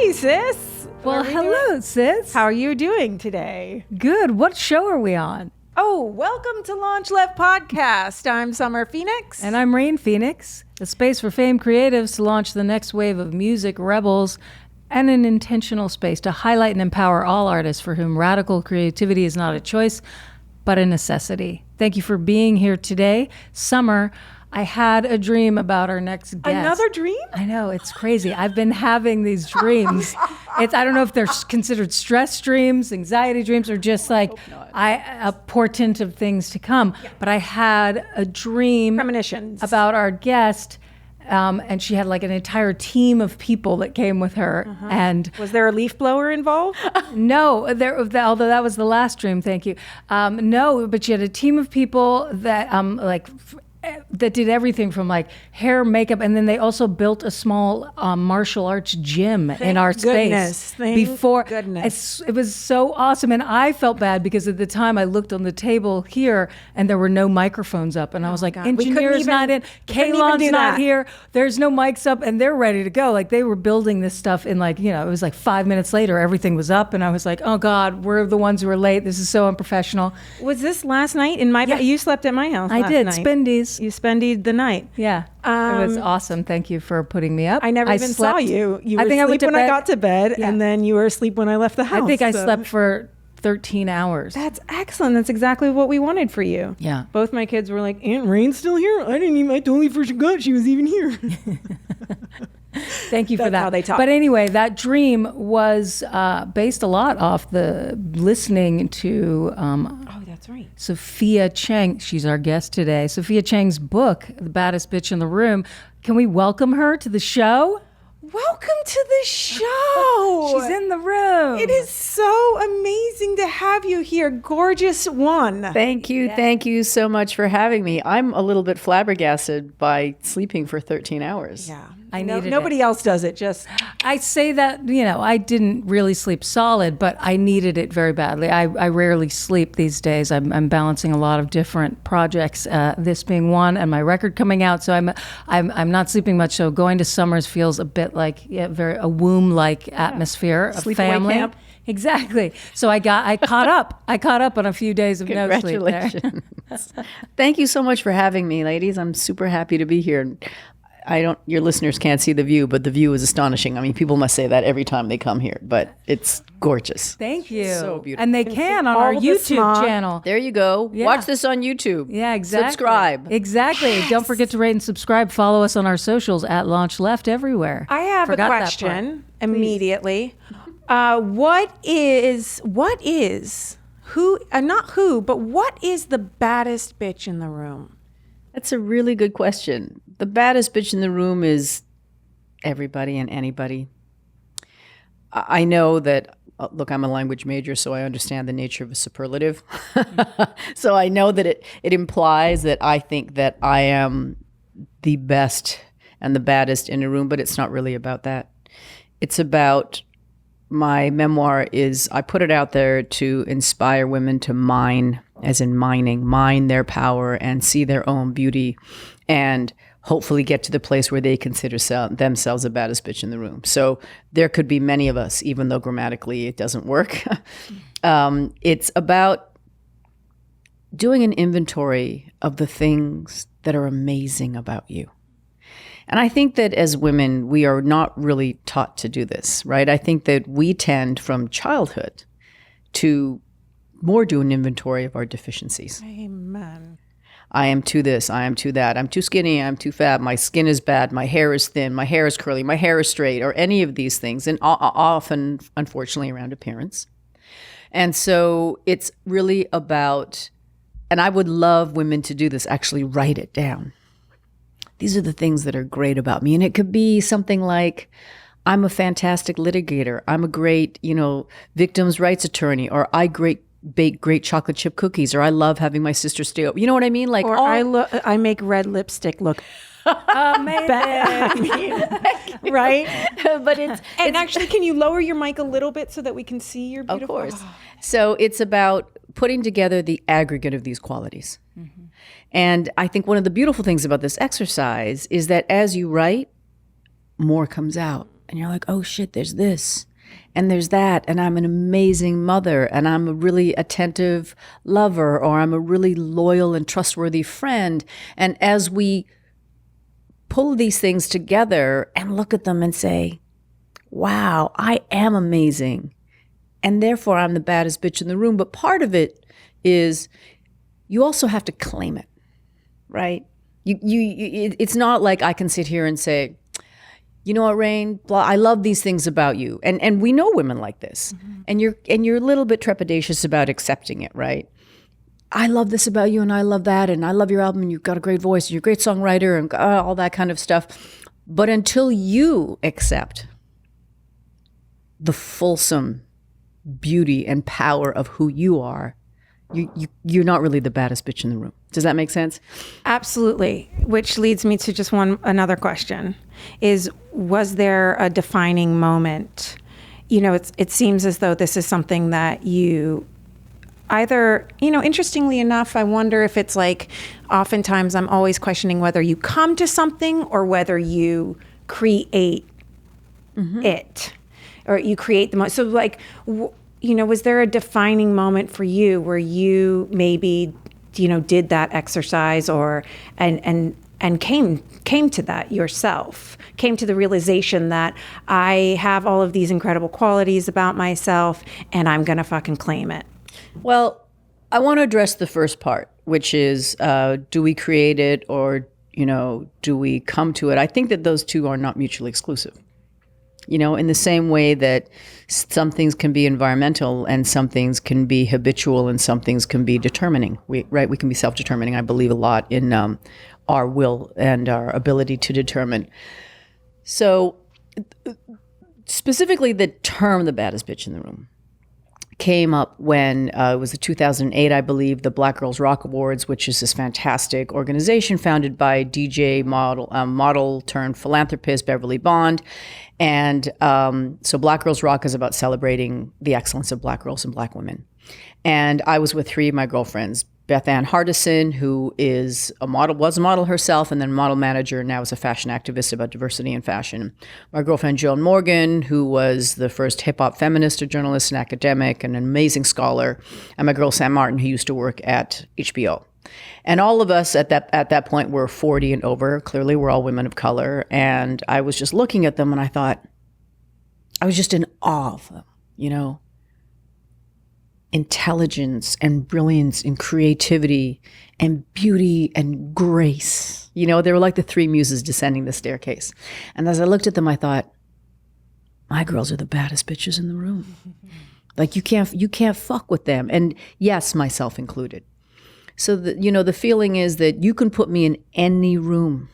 Hey, sis. Well, hello, sis. How are you doing today? Good. What show are we on? Oh, welcome to LaunchLeft Podcast. I'm Summer Phoenix. And I'm Rain Phoenix, a space for famed creatives to launch the next wave of music rebels and an intentional space to highlight and empower all artists for whom radical creativity is not a choice, but a necessity. Thank you for being here today. Summer, I had a dream about our next guest. Another dream? I know, it's crazy. I've been having these dreams. I don't know if they're considered stress dreams, anxiety dreams, or just like a portent of things to come. Yeah. But I had a dream Premonitions about our guest, and she had like an entire team of people that came with her. Uh-huh. And was there a leaf blower involved? No, although that was the last dream. Thank you. No, but she had a team of people that that did everything from like hair, makeup, and then they also built a small martial arts gym in our space. It was so awesome, and I felt bad because at the time I looked on the table here and there were no microphones up, and I was like, engineer's not in, Kaylon's not here, there's no mics up, and they're ready to go. Like they were building this stuff in it was like 5 minutes later, everything was up, and I was like, oh God, we're the ones who are late. This is so unprofessional. Was this last night in my? Yeah. You slept at my house. I did. Night. Spendies. You spendied the night. Yeah. It was awesome. Thank you for putting me up. I never even saw you. You were asleep when I got to bed, and then you were asleep when I left the house. I think I slept for 13 hours. That's excellent. That's exactly what we wanted for you. Yeah. Both my kids were like, Aunt Rain's still here? I totally forgot she was even here. Thank you for that. How they talk. But anyway, that dream was based a lot off the listening to that's right. Sophia Chang. She's our guest today. Sophia Chang's book, The Baddest Bitch in the Room. Can we welcome her to the show? Welcome to the show. She's in the room. It is so amazing to have you here, gorgeous one. Thank you. Yeah. Thank you so much for having me. I'm a little bit flabbergasted by sleeping for 13 hours. Yeah. Nobody else does it. I say that, I didn't really sleep solid, but I needed it very badly. I rarely sleep these days. I'm balancing a lot of different projects, this being one, and my record coming out. So I'm not sleeping much. So going to Summers feels a bit like a womb-like atmosphere, a family camp. Exactly. So I caught up. I caught up on a few days of no sleep there. Congratulations. Thank you so much for having me, ladies. I'm super happy to be here. Your listeners can't see the view, but the view is astonishing. I mean, people must say that every time they come here, but it's gorgeous. Thank you. So beautiful. And they can on our YouTube channel. There you go. Yeah. Watch this on YouTube. Yeah, exactly. Subscribe. Exactly. Yes. Don't forget to rate and subscribe. Follow us on our socials at LaunchLeft everywhere. I have a question immediately. What is what is the baddest bitch in the room? That's a really good question. The baddest bitch in the room is everybody and anybody. I know that, look, I'm a language major, so I understand the nature of a superlative. So I know that it implies that I think that I am the best and the baddest in a room, but it's not really about that. It's about, my memoir is, I put it out there to inspire women to mine, as in mine their power and see their own beauty and hopefully get to the place where they consider themselves the baddest bitch in the room. So there could be many of us, even though grammatically it doesn't work. It's about doing an inventory of the things that are amazing about you. And I think that as women, we are not really taught to do this, right? I think that we tend from childhood to more do an inventory of our deficiencies. Amen. I am too this, I am too that, I'm too skinny, I'm too fat, my skin is bad, my hair is thin, my hair is curly, my hair is straight, or any of these things, and often, unfortunately, around appearance. And so it's really about, and I would love women to do this, actually write it down. These are the things that are great about me. And it could be something like, I'm a fantastic litigator, I'm a great, victims' rights attorney, or I bake great chocolate chip cookies, or I love having my sister stay over. You know what I mean? Like, or I make red lipstick look amazing. Right? But it's actually, can you lower your mic a little bit so that we can see your beautiful? Of course. So it's about putting together the aggregate of these qualities. Mm-hmm. And I think one of the beautiful things about this exercise is that as you write, more comes out. and you're like, oh shit, there's this and there's that, and I'm an amazing mother, and I'm a really attentive lover, or I'm a really loyal and trustworthy friend. And as we pull these things together and look at them and say, wow, I am amazing, and therefore I'm the baddest bitch in the room. But part of it is you also have to claim it, right? It's not like I can sit here and say, you know what, Rain, blah, I love these things about you. And we know women like this. Mm-hmm. And you're a little bit trepidatious about accepting it, right? I love this about you, and I love that, and I love your album, and you've got a great voice, and you're a great songwriter, and all that kind of stuff. But until you accept the fulsome beauty and power of who you are, you're not really the baddest bitch in the room. Does that make sense? Absolutely. Which leads me to just another question is, was there a defining moment? You know, it seems as though this is something that you either, you know, interestingly enough, I wonder if it's like, oftentimes I'm always questioning whether you come to something or whether you create it, or you create the most. So like, you know, was there a defining moment for you where you maybe, you know, did that exercise or and came to that yourself, came to the realization that I have all of these incredible qualities about myself and I'm gonna fucking claim it? Well, I want to address the first part, which is, do we create it, or, you know, do we come to it? I think that those two are not mutually exclusive. You know, in the same way that some things can be environmental and some things can be habitual and some things can be determining. We can be self-determining. I believe a lot in our will and our ability to determine. So specifically the term the baddest bitch in the room came up when it was the 2008, I believe, the Black Girls Rock Awards, which is this fantastic organization founded by DJ model turned philanthropist Beverly Bond. And so Black Girls Rock is about celebrating the excellence of Black girls and Black women. And I was with three of my girlfriends, Beth Ann Hardison, who was a model herself, and then model manager, and now is a fashion activist about diversity in fashion. My girlfriend Joan Morgan, who was the first hip-hop feminist, a journalist and academic, and an amazing scholar. And my girl Sam Martin, who used to work at HBO. And all of us at that point were 40 and over. Clearly, we're all women of color. And I was just looking at them, and I thought, I was just in awe of them, you know? Intelligence and brilliance and creativity and beauty and grace. You know, they were like the three muses descending the staircase. And as I looked at them, I thought, my girls are the baddest bitches in the room. Like, you can't fuck with them. And yes, myself included. So, the feeling is that you can put me in any room.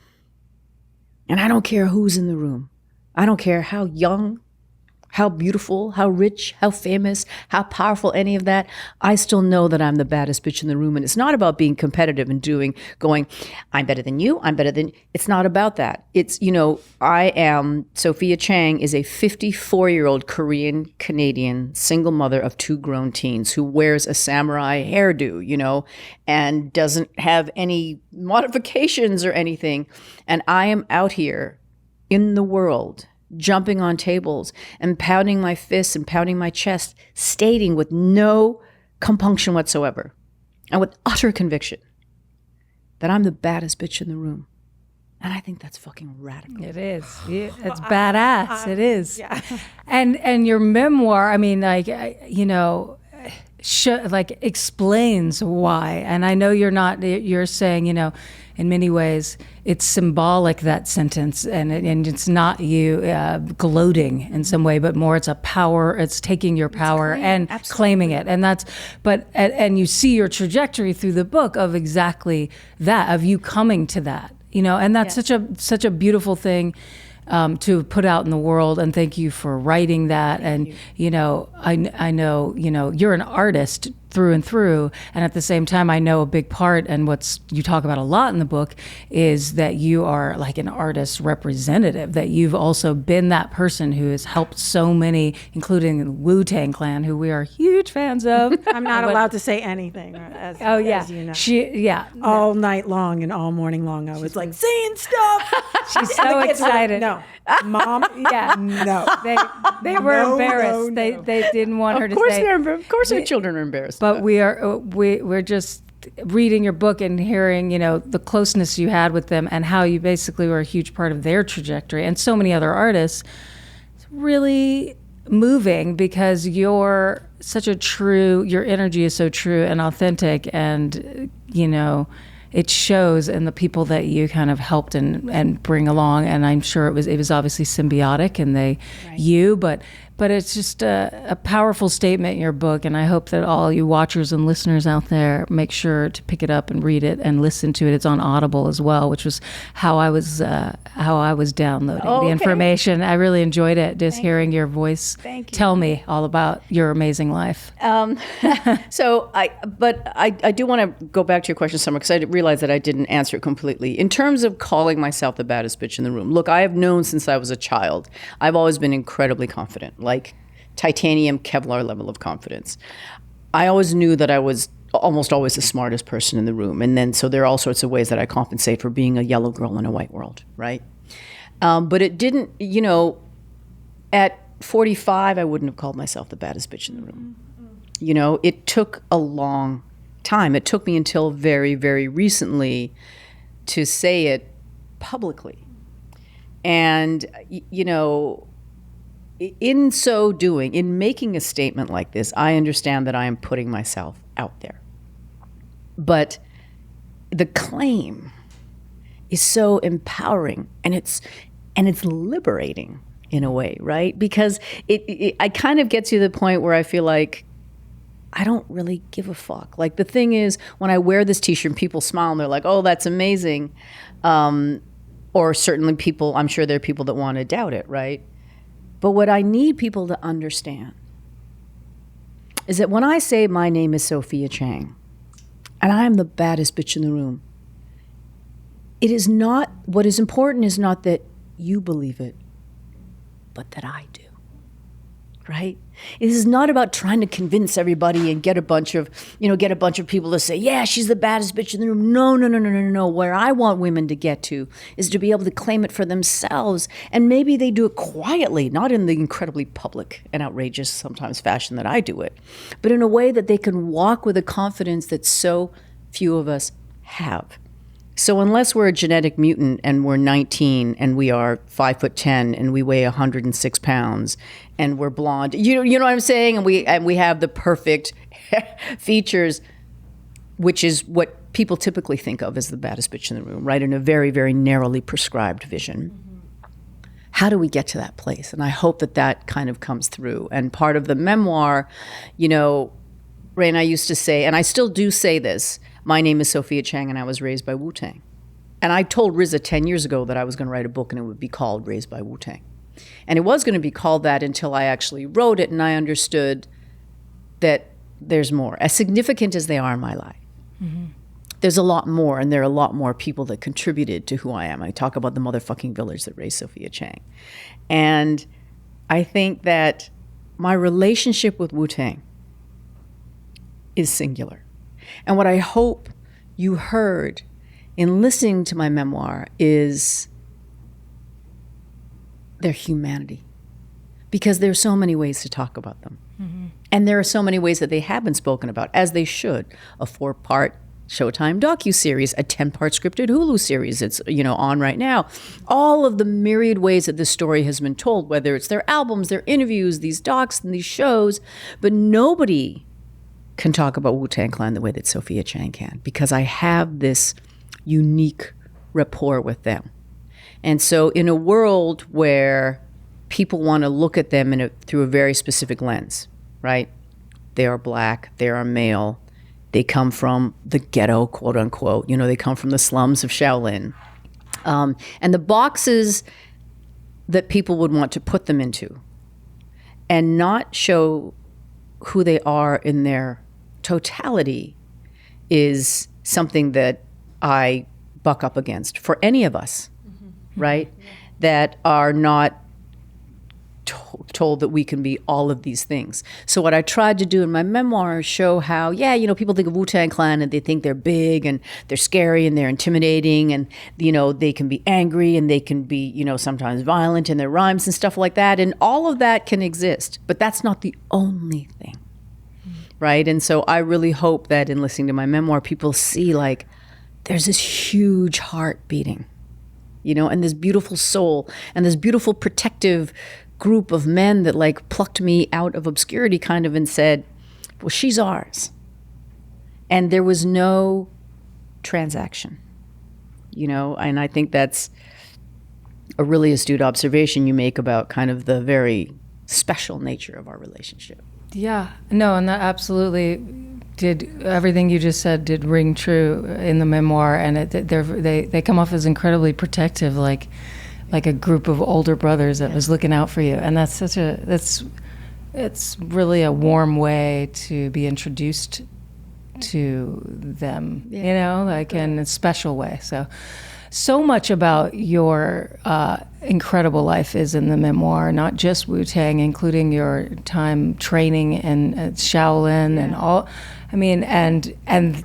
And I don't care who's in the room. I don't care how young, how beautiful, how rich, how famous, how powerful, any of that. I still know that I'm the baddest bitch in the room. And it's not about being competitive and going, I'm better than you, it's not about that. It's, Sophia Chang is a 54-year-old Korean Canadian single mother of two grown teens who wears a samurai hairdo, and doesn't have any modifications or anything. And I am out here in the world, jumping on tables and pounding my fists and pounding my chest, stating with no compunction whatsoever and with utter conviction that I'm the baddest bitch in the room. And I think that's fucking radical. It is. It's badass. It is. Yeah. And your memoir, I mean, explains why. And I know you're saying, in many ways, it's symbolic, that sentence, and it's not you gloating in some way, but more it's a power, it's taking your power and absolutely claiming it. And and you see your trajectory through the book of exactly that, of you coming to that, and that's such a beautiful thing to put out in the world. And thank you for writing that. Thank you. I know, you're an artist through and through. And at the same time, I know a big part, and what's you talk about a lot in the book, is that you are like an artist representative, that you've also been that person who has helped so many, including the Wu-Tang Clan, who we are huge fans of. I'm not allowed to say anything, as you know. All night long and all morning long, I was like, saying stuff. She's so excited. No. Mom, no. They were embarrassed. No. They didn't want her to say. Of course our children are embarrassed. But we're just reading your book and hearing, the closeness you had with them and how you basically were a huge part of their trajectory and so many other artists. It's really moving because your energy is so true and authentic, and it shows in the people that you kind of helped and bring along. And I'm sure it was obviously symbiotic, and but it's just a powerful statement in your book. And I hope that all you watchers and listeners out there make sure to pick it up and read it and listen to it. It's on Audible as well, which was how I was downloading the information. I really enjoyed it, just hearing your voice tell me all about your amazing life. So I do want to go back to your question, Summer, because I realized that I didn't answer it completely. In terms of calling myself the baddest bitch in the room, look, I have known since I was a child. I've always been incredibly confident, like titanium Kevlar level of confidence. I always knew that I was almost always the smartest person in the room. And then, so there are all sorts of ways that I compensate for being a yellow girl in a white world, right? But it didn't, at 45, I wouldn't have called myself the baddest bitch in the room. It took a long time. It took me until very, very recently to say it publicly. And, in so doing, in making a statement like this, I understand that I am putting myself out there. But the claim is so empowering, and it's liberating in a way, right? Because I kind of get to the point where I feel like I don't really give a fuck. Like, the thing is, when I wear this t-shirt, people smile and they're like, oh, that's amazing. Or certainly people, I'm sure there are people that want to doubt it, right? But what I need people to understand is that when I say my name is Sophia Chang, and I am the baddest bitch in the room, what is important is not that you believe it, but that I do, right? It is not about trying to convince everybody and get a bunch of people to say, yeah, she's the baddest bitch in the room. No. Where I want women to get to is to be able to claim it for themselves. And maybe they do it quietly, not in the incredibly public and outrageous sometimes fashion that I do it, but in a way that they can walk with a confidence that so few of us have. So unless we're a genetic mutant and we're 19 and we are 5'10" and we weigh 106 pounds and we're blonde, you know what I'm saying? And we have the perfect features, which is what people typically think of as the baddest bitch in the room, right? In a very, very narrowly prescribed vision. Mm-hmm. How do we get to that place? And I hope that kind of comes through. And part of the memoir, Ray and I used to say, and I still do say this, my name is Sophia Chang and I was raised by Wu-Tang. And I told RZA 10 years ago that I was going to write a book and it would be called Raised by Wu-Tang. And it was going to be called that until I actually wrote it and I understood that there's more. As significant as they are in my life, mm-hmm. There's a lot more, and there are a lot more people that contributed to who I am. I talk about the motherfucking village that raised Sophia Chang. And I think that my relationship with Wu-Tang is singular. And what I hope you heard in listening to my memoir is their humanity. Because there are so many ways to talk about them. Mm-hmm. And there are so many ways that they have been spoken about, as they should. A 4-part Showtime docuseries, a 10-part scripted Hulu series that's on right now. All of the myriad ways that this story has been told, whether it's their albums, their interviews, these docs and these shows. But nobody can talk about Wu-Tang Clan the way that Sophia Chang can, because I have this unique rapport with them. And so in a world where people want to look at them through a very specific lens, right? They are black, they are male, they come from the ghetto, quote unquote, they come from the slums of Shaolin. And the boxes that people would want to put them into and not show who they are in their totality is something that I buck up against for any of us, right? Yeah. That are not told that we can be all of these things. So what I tried to do in my memoir is show how, people think of Wu-Tang Clan and they think they're big and they're scary and they're intimidating and, they can be angry and they can be, sometimes violent in their rhymes and stuff like that. And all of that can exist, but that's not the only thing, right? And so I really hope that in listening to my memoir, people see like, there's this huge heart beating, and this beautiful soul and this beautiful protective group of men that like plucked me out of obscurity kind of and said, well, she's ours. And there was no transaction, and I think that's a really astute observation you make about kind of the very special nature of our relationship. Yeah, no, and that absolutely did, everything you just said did ring true in the memoir, and they come off as incredibly protective, like a group of older brothers that was looking out for you. And it's really a warm way to be introduced to them, in a special way. So much about your incredible life is in the memoir, not just Wu-Tang, including your time training in Shaolin and all. I mean, and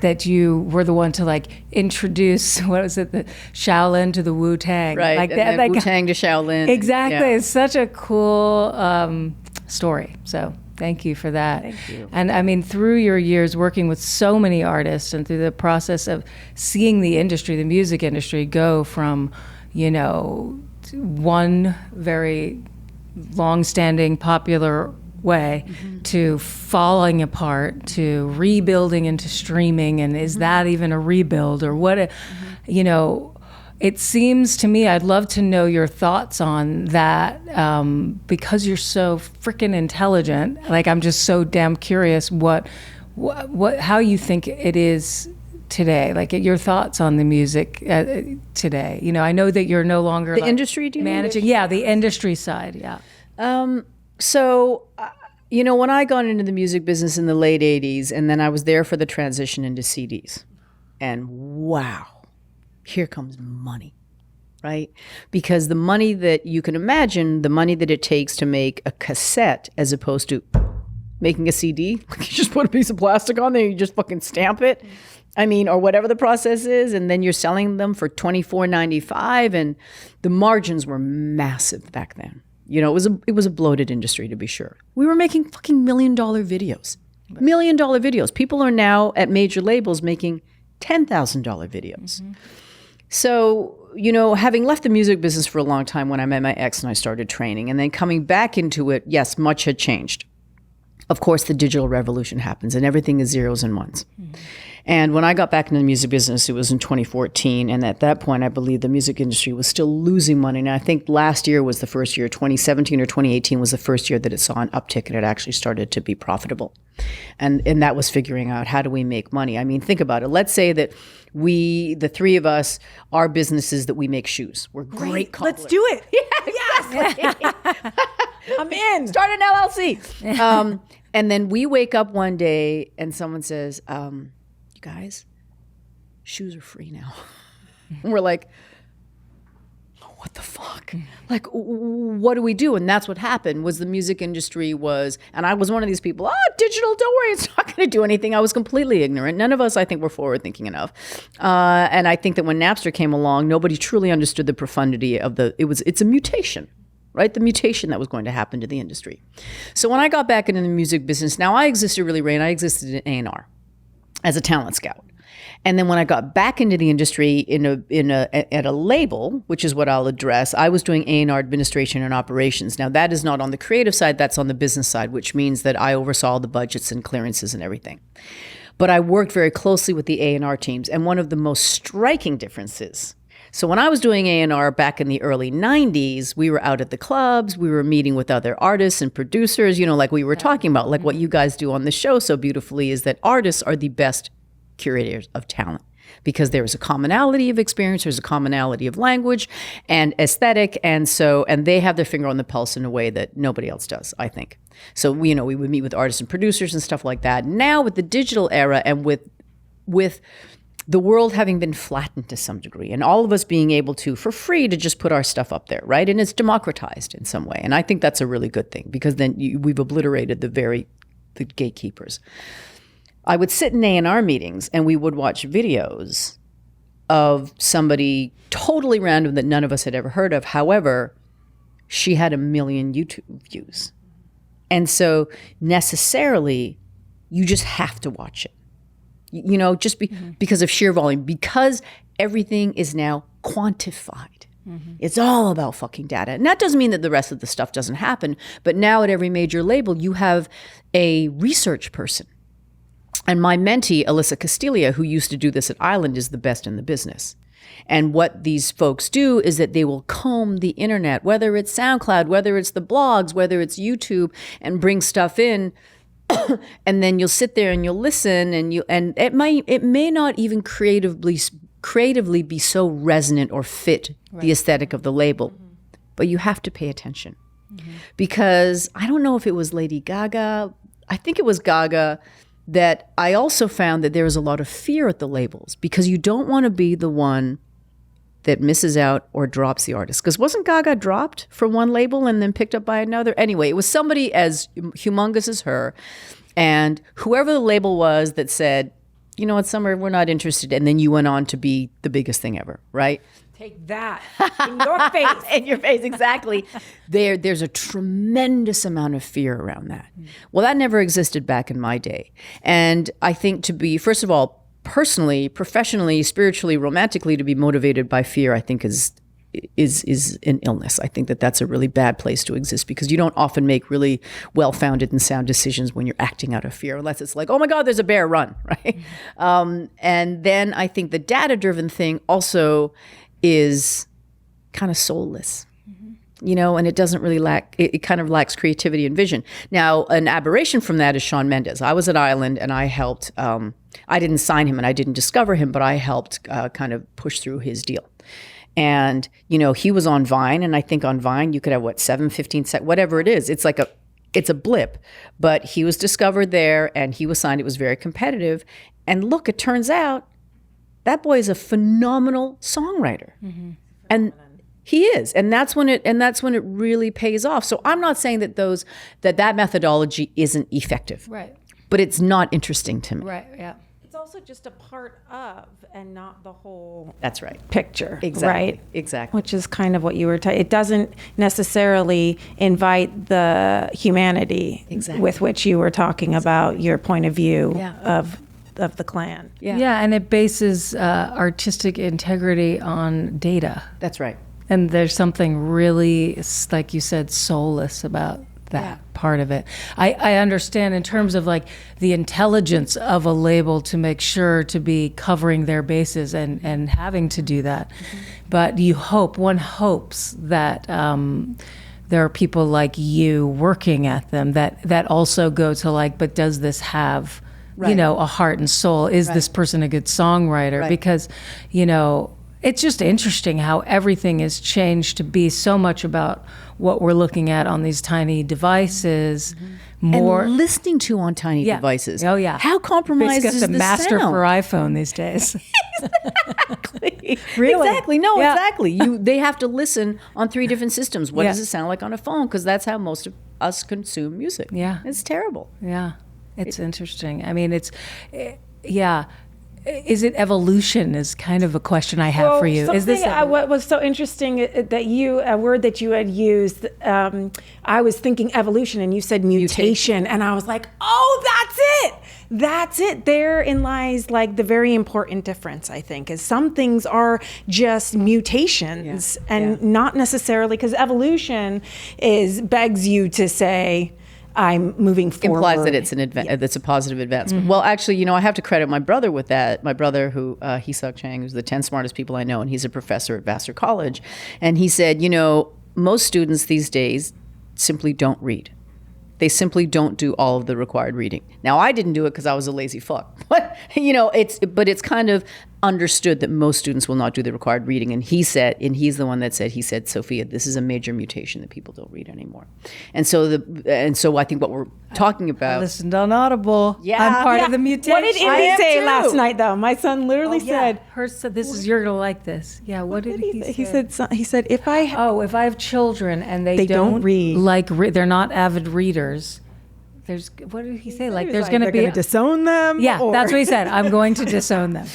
that you were the one to like introduce, what was it, the Shaolin to the Wu-Tang. Right, like and that, then Wu-Tang to Shaolin. Exactly. Yeah. It's such a cool story. So thank you for that. Thank you. And I mean, through your years working with so many artists and through the process of seeing the industry, the music industry, go from, one very long-standing popular way to falling apart, to rebuilding into streaming, and is that even a rebuild or what? It seems to me, I'd love to know your thoughts on that, because you're so freaking intelligent. Like, I'm just so damn curious how you think it is today. Like, your thoughts on the music today. I know that you're no longer the industry. Do you managing? Yeah, the industry side. Yeah. So, when I got into the music business in the late 80s, and then I was there for the transition into CDs, and wow, here comes money, right? Because the money that you can imagine, the money that it takes to make a cassette as opposed to making a CD, you just put a piece of plastic on there, you just fucking stamp it. Or whatever the process is, and then you're selling them for $24.95, and the margins were massive back then. It was a bloated industry, to be sure. We were making fucking $1 million videos. $1 million videos. People are now at major labels making $10,000 videos. Mm-hmm. So, having left the music business for a long time when I met my ex and I started training, and then coming back into it, yes, much had changed. Of course, the digital revolution happens and everything is zeros and ones. Mm-hmm. And when I got back into the music business, it was in 2014. And at that point, I believe the music industry was still losing money. And I think last year was the first year, 2017 or 2018 was the first year that it saw an uptick and it actually started to be profitable. And that was figuring out, how do we make money? I mean, think about it. Let's say that the three of us, our businesses that we make shoes. We're great cobblers. Let's do it. Yeah, exactly. I'm in. Start an LLC. And then we wake up one day and someone says, you guys, shoes are free now. And we're like, what the fuck? Like, what do we do? And that's what happened, was the music industry was, and I was one of these people, digital, don't worry, it's not going to do anything. I was completely ignorant. None of us, I think, were forward-thinking enough. And I think that when Napster came along, nobody truly understood the profundity of it's a mutation. Right? The mutation that was going to happen to the industry. So when I got back into the music business, now I existed I existed in A&R as a talent scout. And then when I got back into the industry at a label, which is what I'll address, I was doing A&R administration and operations. Now that is not on the creative side, that's on the business side, which means that I oversaw the budgets and clearances and everything. But I worked very closely with the A&R teams. And one of the most striking differences, so when I was doing A&R back in the early 90s, we were out at the clubs, we were meeting with other artists and producers, like we were talking about, like what you guys do on the show so beautifully is that artists are the best curators of talent. because there is a commonality of experience, there's a commonality of language and aesthetic, and they have their finger on the pulse in a way that nobody else does, I think. So we would meet with artists and producers and stuff like that. Now with the digital era and with the world having been flattened to some degree, and all of us being able to, for free, to just put our stuff up there, right? And it's democratized in some way. And I think that's a really good thing, because then we've obliterated the gatekeepers. I would sit in A&R meetings and we would watch videos of somebody totally random that none of us had ever heard of. However, she had 1 million YouTube views. And so necessarily, you just have to watch it. Just because of sheer volume, because everything is now quantified. It's all about fucking data. And that doesn't mean that the rest of the stuff doesn't happen, but now at every major label, you have a research person. And my mentee, Alyssa Castiglia, who used to do this at Island, is the best in the business. And what these folks do is that they will comb the internet, whether it's SoundCloud, whether it's the blogs, whether it's YouTube, and bring stuff in. And then you'll sit there and you'll listen, and it may not even creatively be so resonant or fit the aesthetic of the label, but you have to pay attention. Because I don't know if it was Lady Gaga, I think it was Gaga, that I also found that there was a lot of fear at the labels, because you don't want to be the one that misses out or drops the artist. Because wasn't Gaga dropped from one label and then picked up by another? Anyway, it was somebody as humongous as her, and whoever the label was that said, you know what, Summer, we're not interested. And then you went on to be the biggest thing ever, right? Take that in your face. In your face, exactly. There's a tremendous amount of fear around that. Well, that never existed back in my day. And I think to be, first of all, personally, professionally, spiritually, romantically, to be motivated by fear, I think is an illness. I think that that's a really bad place to exist, because you don't often make really well-founded and sound decisions when you're acting out of fear, unless it's like, oh my God, there's a bear, run, right? And then I think the data-driven thing also is kind of soulless. And it doesn't really it kind of lacks creativity and vision. Now, an aberration from that is Shawn Mendes. I was at Island and I helped, I didn't sign him and I didn't discover him, but I helped kind of push through his deal. And, he was on Vine, and I think on Vine you could have 7, 15 seconds, whatever it is. It's a blip, but he was discovered there and he was signed. It was very competitive. And look, it turns out that boy is a phenomenal songwriter. And he is, and that's when it really pays off. So I'm not saying that that methodology isn't effective, right? But it's not interesting to me, right? Yeah, it's also just a part of, and not the whole. That's right. Picture, exactly, right? Exactly. Which is kind of what you were. It doesn't necessarily invite the humanity with which you were talking about your point of view of the clan. Yeah, and it bases artistic integrity on data. That's right. And there's something really, like you said, soulless about that part of it. I understand in terms of like the intelligence of a label to make sure to be covering their bases and having to do that. But one hopes that there are people like you working at them that also go to like, but does this have, a heart and soul? Is this person a good songwriter? Right. Because, it's just interesting how everything has changed to be so much about what we're looking at on these tiny devices, more and listening to on tiny devices. Oh yeah, how compromised is the master sound? For iPhone these days? Exactly. Really? Exactly. No, exactly. They have to listen on 3 different systems. What does it sound like on a phone? Because that's how most of us consume music. Yeah, it's terrible. Yeah, it's interesting. I mean, Is it evolution is kind of a question I have for you. Is this what was so interesting that a word that you had used, I was thinking evolution and you said mutation. And I was like, oh, that's it. Therein lies like the very important difference, I think, is some things are just mutations and not necessarily, because evolution begs you to say, I'm moving forward. Implies that it's that's a positive advancement. Well, actually, I have to credit my brother with that. My brother, who Sophia Chang, who's the 10 smartest people I know, and he's a professor at Vassar College. And he said, most students these days simply don't read. They simply don't do all of the required reading. Now, I didn't do it because I was a lazy fuck. But it's kind of understood that most students will not do the required reading. And he's the one that said, Sophia, this is a major mutation that people don't read anymore. And so I think what we're talking about. I listened on Audible. Yeah. I'm part of the mutation. What did Indy say last night, though? My son literally said, you're going to like this. Yeah, what did he say? He said, if I have children and they don't read, they're not avid readers, what did he say? Like, there's going to be... going to disown them? Yeah, that's what he said. I'm going to disown them.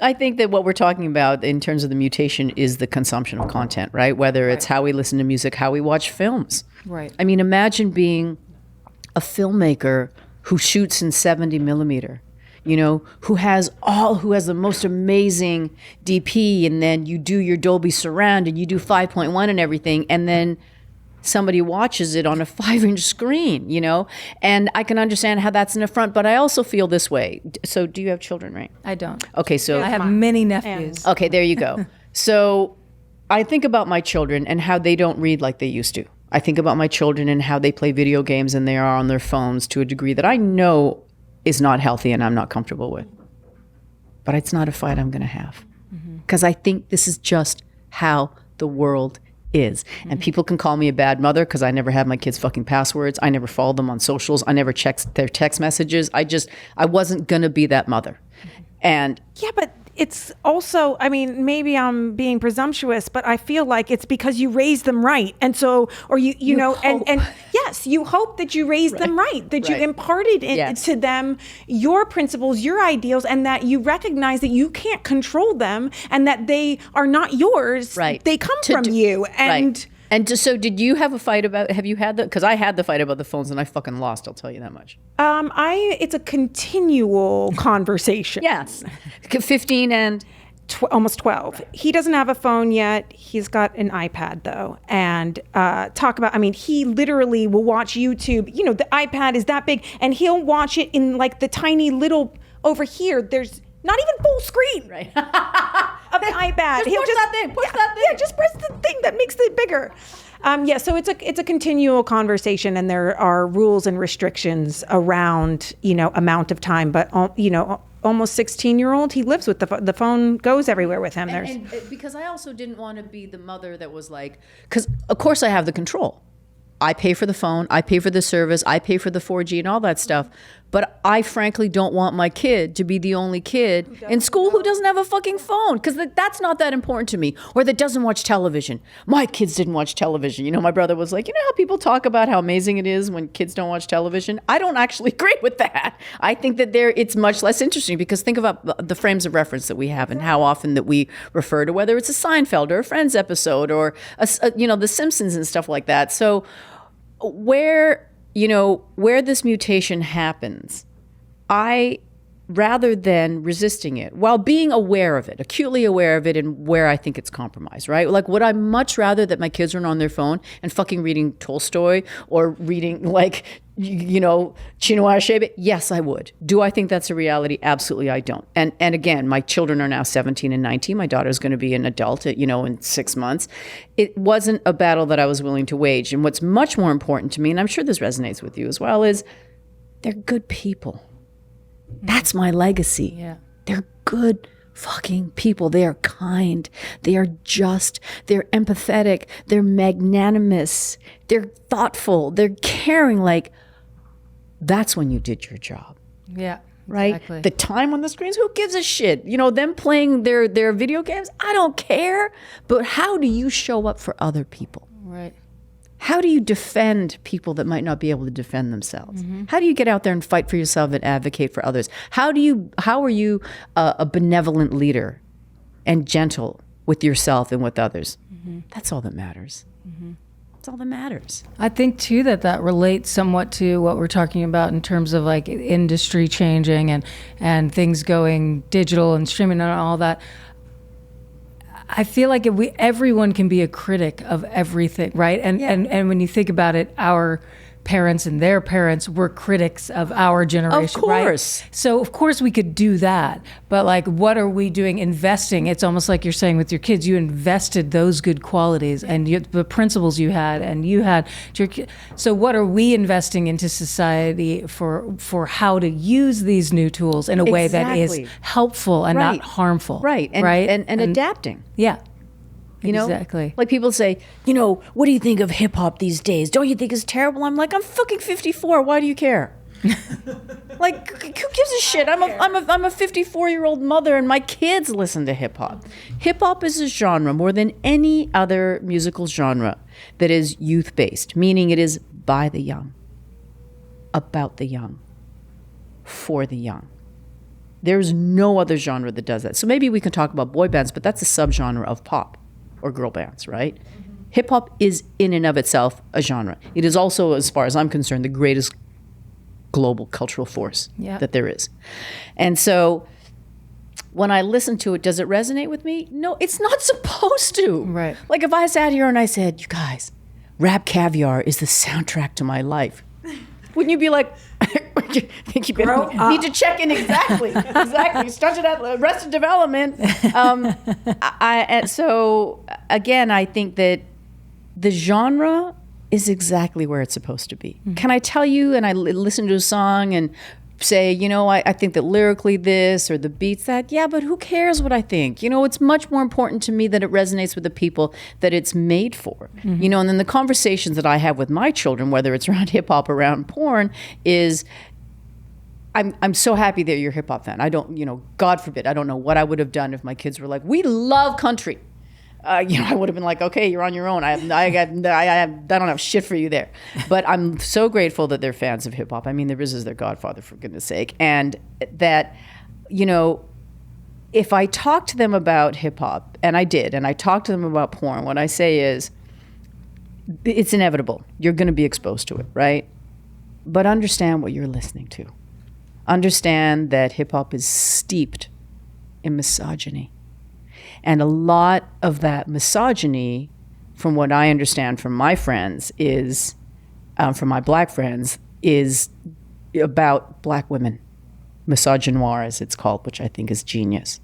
I think that what we're talking about in terms of the mutation is the consumption of content, right? Whether it's how we listen to music, how we watch films. Right. I mean, imagine being a filmmaker who shoots in 70 millimeter, who has the most amazing DP, and then you do your Dolby Surround and you do 5.1 and everything, and then somebody watches it on a 5-inch screen, and I can understand how that's an affront, but I also feel this way. So do you have children, right? I don't. Okay, so I have many nephews. Okay, there you go. So I think about my children and how they don't read like they used to. I think about my children and how they play video games and they are on their phones to a degree that I know is not healthy and I'm not comfortable with. But it's not a fight I'm going to have. Because I think this is just how the world is. And people can call me a bad mother because I never had my kids' fucking passwords. I never followed them on socials. I never checked their text messages. I wasn't going to be that mother. And yeah, but it's also, I mean, maybe I'm being presumptuous, but I feel like it's because you raised them right. And so, or you know, hope. and yes, you hope that you raised them right, that you imparted to them your principles, your ideals, and that you recognize that you can't control them and that they are not yours. Right. They come from you. And right. And so did you have a fight have you had because I had the fight about the phones and I fucking lost, I'll tell you that much. It's a continual conversation. Yes. 15 and... almost 12. He doesn't have a phone yet. He's got an iPad though. And he literally will watch YouTube. The iPad is that big and he'll watch it in like the tiny little, over here, there's not even full screen. Right. Of the iPad. Push that thing. Yeah, just press the thing that makes it bigger. So it's a continual conversation, and there are rules and restrictions around amount of time. But almost 16-year-old, he lives with the phone, goes everywhere with him. And because I also didn't want to be the mother that was like, because of course I have the control. I pay for the phone, I pay for the service, I pay for the 4G and all that stuff. But I frankly don't want my kid to be the only kid in school who doesn't have a fucking phone, because that's not that important to me, or that doesn't watch television. My kids didn't watch television. My brother was like, how people talk about how amazing it is when kids don't watch television? I don't actually agree with that. I think that it's much less interesting, because think about the frames of reference that we have and how often that we refer to, whether it's a Seinfeld or a Friends episode or The Simpsons and stuff like that. So where this mutation happens, rather than resisting it, while being aware of it, acutely aware of it, and where I think it's compromised, right? Like, would I much rather that my kids are on their phone and fucking reading Tolstoy or reading Chinua Achebe? Yes, I would. Do I think that's a reality? Absolutely, I don't. And again, my children are now 17 and 19. My daughter's going to be an adult, in 6 months. It wasn't a battle that I was willing to wage. And what's much more important to me, and I'm sure this resonates with you as well, is they're good people. That's my legacy. Yeah. They're good fucking people. They are kind. They are just. They're empathetic. They're magnanimous. They're thoughtful. They're caring. Like, that's when you did your job. Yeah. Right? Exactly. The time on the screens, who gives a shit? Them playing their video games, I don't care. But how do you show up for other people? Right. How do you defend people that might not be able to defend themselves? Mm-hmm. How do you get out there and fight for yourself and advocate for others? How are you a benevolent leader and gentle with yourself and with others? Mm-hmm. That's all that matters. Mm-hmm. That's all that matters. I think too that relates somewhat to what we're talking about in terms of like industry changing and things going digital and streaming and all that. I feel like everyone can be a critic of everything, right? And when you think about it, our parents and their parents were critics of our generation. Of course. Right? So of course we could do that. But like, what are we doing? Investing. It's almost like you're saying with your kids, you invested those good qualities and the principles you had and you had to your kids. So what are we investing into society for how to use these new tools in a way that is helpful and not harmful? Right. And adapting. Yeah. You know, exactly. Like people say, you know, what do you think of hip hop these days? Don't you think it's terrible? I'm like, I'm fucking 54. Why do you care? Like, who gives a shit? I'm a 54-year-old mother, and my kids listen to hip hop. Hip hop is a genre more than any other musical genre that is youth based, meaning it is by the young, about the young, for the young. There's no other genre that does that. So maybe we can talk about boy bands, but that's a subgenre of pop or girl bands, right? Mm-hmm. Hip hop is in and of itself a genre. It is also, as far as I'm concerned, the greatest global cultural force that there is. And so when I listen to it, does it resonate with me? No, it's not supposed to. Right. Like if I sat here and I said, you guys, Rap Caviar is the soundtrack to my life. Wouldn't you be like, I think you need to check in exactly. Started at Arrested Development. So again, I think that the genre is exactly where it's supposed to be. Mm-hmm. Can I tell you, and I listen to a song and say, you know, I think that lyrically this or the beats that, yeah, but who cares what I think? You know, it's much more important to me that it resonates with the people that it's made for. Mm-hmm. You know, and then the conversations that I have with my children, whether it's around hip hop or around porn, is I'm so happy that you're a hip hop fan. I don't, you know, God forbid, I don't know what I would have done if my kids were like, we love country. You know, I would have been like, okay, you're on your own. I don't have shit for you there. But I'm so grateful that they're fans of hip hop. I mean, the Riz is their godfather, for goodness sake. And that, you know, if I talk to them about hip hop, and I did, and I talk to them about porn, what I say is, it's inevitable. You're going to be exposed to it, right? But understand what you're listening to. Understand that hip hop is steeped in misogyny. And a lot of that misogyny, from what I understand from my friends, is, from my black friends, is about black women. Misogynoir, as it's called, which I think is genius.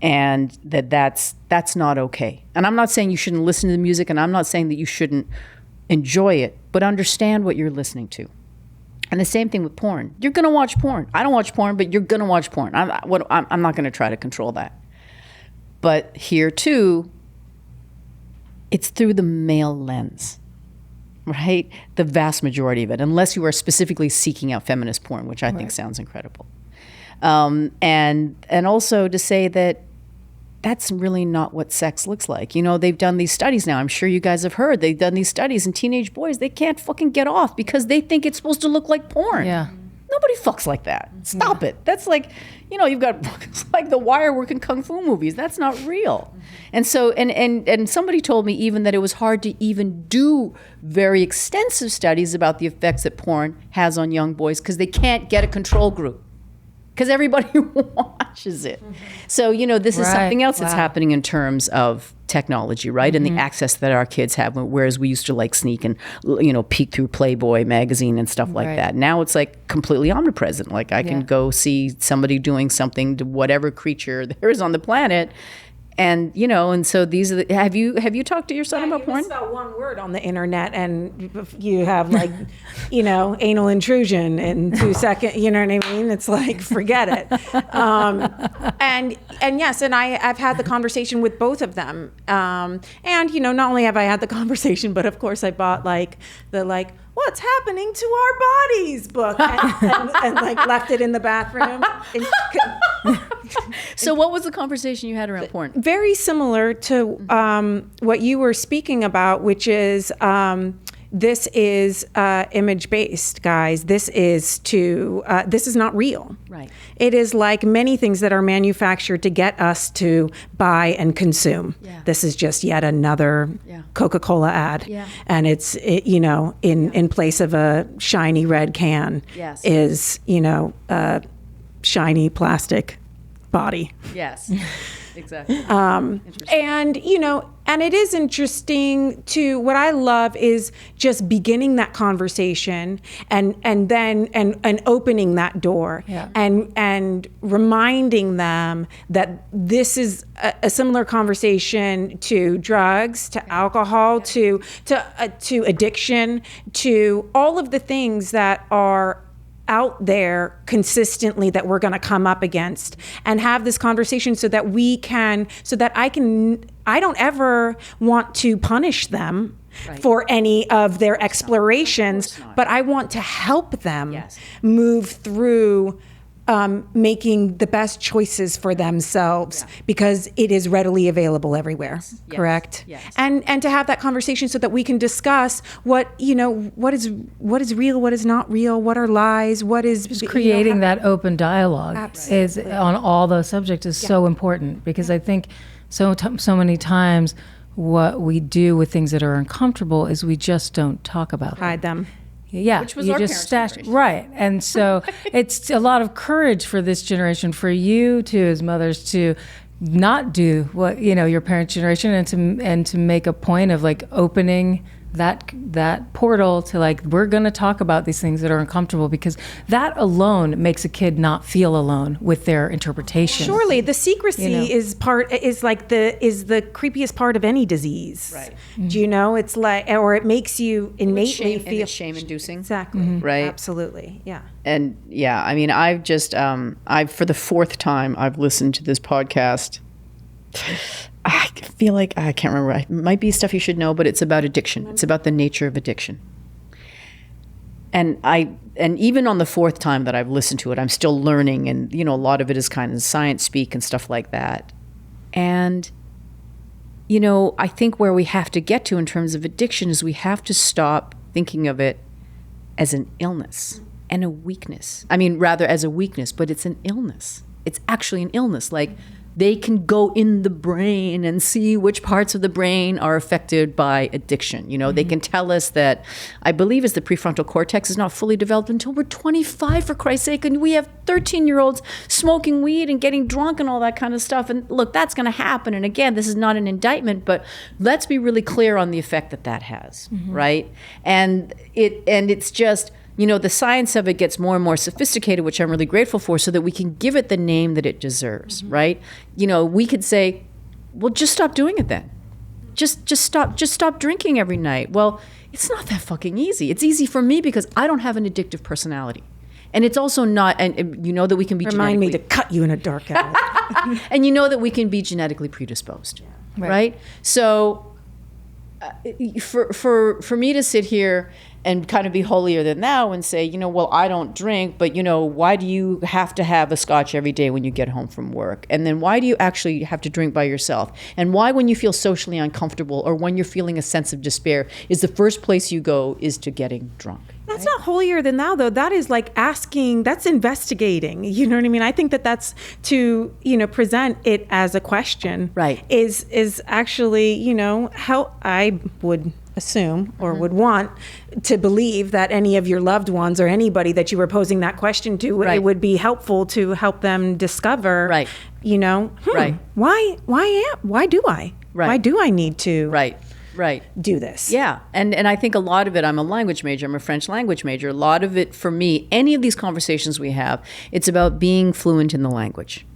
And that's not okay. And I'm not saying you shouldn't listen to the music, and I'm not saying that you shouldn't enjoy it, but understand what you're listening to. And the same thing with porn. You're going to watch porn. I don't watch porn, but you're going to watch porn. I'm not going to try to control that. But here, too, it's through the male lens, right? The vast majority of it, unless you are specifically seeking out feminist porn, which I think sounds incredible. And also to say that that's really not what sex looks like. You know, they've done these studies now. I'm sure you guys have heard. They've done these studies, and teenage boys, they can't fucking get off because they think it's supposed to look like porn. Yeah. Nobody fucks like that. Stop it. That's like, you know, you've got, it's like The Wire working kung fu movies. That's not real. And so, and somebody told me even that it was hard to even do very extensive studies about the effects that porn has on young boys because they can't get a control group. Because everybody watches it. Mm-hmm. So, you know, this is something else that's happening in terms of technology, right? Mm-hmm. And the access that our kids have, whereas we used to like sneak and, you know, peek through Playboy magazine and stuff like that. Now it's like completely omnipresent. Like I can go see somebody doing something to whatever creature there is on the planet. And, you know, and so these are the, have you talked to your son about porn? You missed out one word on the internet and you have like, you know, anal intrusion in 2 seconds, you know what I mean? It's like, forget it. And yes, and I've had the conversation with both of them. And, you know, not only have I had the conversation, but of course I bought like the what's happening to our bodies book and like left it in the bathroom. So what was the conversation you had around porn? Very similar to what you were speaking about, which is this is image-based, guys. This is not real. Right. It is like many things that are manufactured to get us to buy and consume. Yeah. This is just yet another Coca-Cola ad. Yeah. And it's you know, in place of a shiny red can is, you know, a shiny plastic body. Yes. Exactly. And, you know, And it is interesting to, what I love is just beginning that conversation and opening that door, and reminding them that this is a similar conversation to drugs, to alcohol, to addiction, to all of the things that are out there consistently that we're going to come up against, and have this conversation so that I don't ever want to punish them for any of their explorations, but I want to help them move through making the best choices for themselves, because it is readily available everywhere. Correct? Yes. And to have that conversation so that we can discuss what is real, what is not real, what are lies, what is just creating that open dialogue is on all those subjects is so important, because I think so many times what we do with things that are uncomfortable is we just don't talk about them. Hide them. Yeah, which was you our just parents' stash right, and so it's a lot of courage for this generation, for you too, as mothers, to not do what your parents' generation, and to make a point of like opening that portal to like, we're going to talk about these things that are uncomfortable, because that alone makes a kid not feel alone with their interpretation. Surely the secrecy is the creepiest part of any disease. Right. Do you know? It's like, or it makes you innately feel shame-inducing. Exactly. Right. Absolutely. Yeah. And I mean, I've just I've for the fourth time I've listened to this podcast. I feel like I can't remember. It might be stuff you should know, but it's about addiction. It's about the nature of addiction. And even on the fourth time that I've listened to it, I'm still learning, and a lot of it is kind of science speak and stuff like that. And I think where we have to get to in terms of addiction is we have to stop thinking of it as an illness and a weakness. I mean, rather as a weakness, but it's an illness. It's actually an illness. Like, they can go in the brain and see which parts of the brain are affected by addiction. They can tell us that, I believe, is the prefrontal cortex is not fully developed until we're 25, for Christ's sake. And we have 13-year-olds smoking weed and getting drunk and all that kind of stuff. And look, that's going to happen. And again, this is not an indictment, but let's be really clear on the effect that has, right? And it's just, the science of it gets more and more sophisticated, which I'm really grateful for, so that we can give it the name that it deserves, right? We could say, well, just stop doing it then. Just stop drinking every night. Well, it's not that fucking easy. It's easy for me because I don't have an addictive personality. And it's also not, and that we can be Remind me to cut you in a dark alley. And that we can be genetically predisposed, right? So for me to sit here and kind of be holier than thou and say, well, I don't drink, but why do you have to have a scotch every day when you get home from work? And then why do you actually have to drink by yourself? And why, when you feel socially uncomfortable or when you're feeling a sense of despair, is the first place you go is to getting drunk? That's not holier than thou, though. That is like asking, that's investigating. You know what I mean? I think that's to, present it as a question. Right. Is actually, how I would assume or would want to believe that any of your loved ones or anybody that you were posing that question to, it would be helpful to help them discover, right. Why do I? Right. Why do I need to? Right. Do this. Yeah. And I think a lot of it, I'm a language major, I'm a French language major. A lot of it for me, any of these conversations we have, it's about being fluent in the language.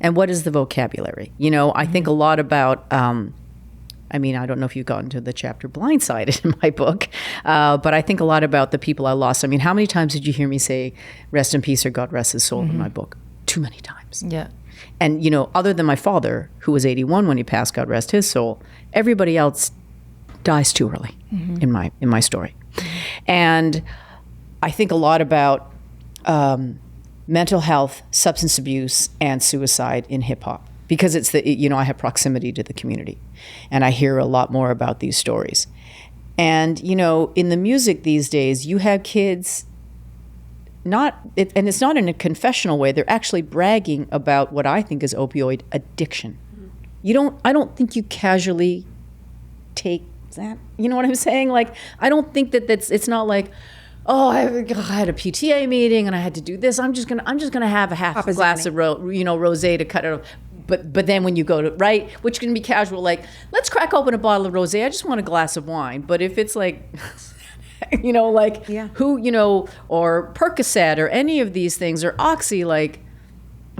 And what is the vocabulary? I think a lot about, I don't know if you've gotten to the chapter Blindsided in my book, but I think a lot about the people I lost. How many times did you hear me say, rest in peace or God rest his soul in my book? Too many times. Yeah. And, other than my father, who was 81 when he passed, God rest his soul, everybody else dies too early in my story. And I think a lot about mental health, substance abuse, and suicide in hip hop, because it's I have proximity to the community, and I hear a lot more about these stories. And in the music these days, you have kids and it's not in a confessional way. They're actually bragging about what I think is opioid addiction. I don't think you casually take that, you know what I'm saying? Like, I don't think it's not like, oh, I had a PTA meeting and I had to do this. I'm just gonna have a half a glass of rosé to cut it off. but then when you go to, right, which can be casual, like, let's crack open a bottle of rosé. I just want a glass of wine. But if it's like, like who, or Percocet or any of these things, or Oxy, like,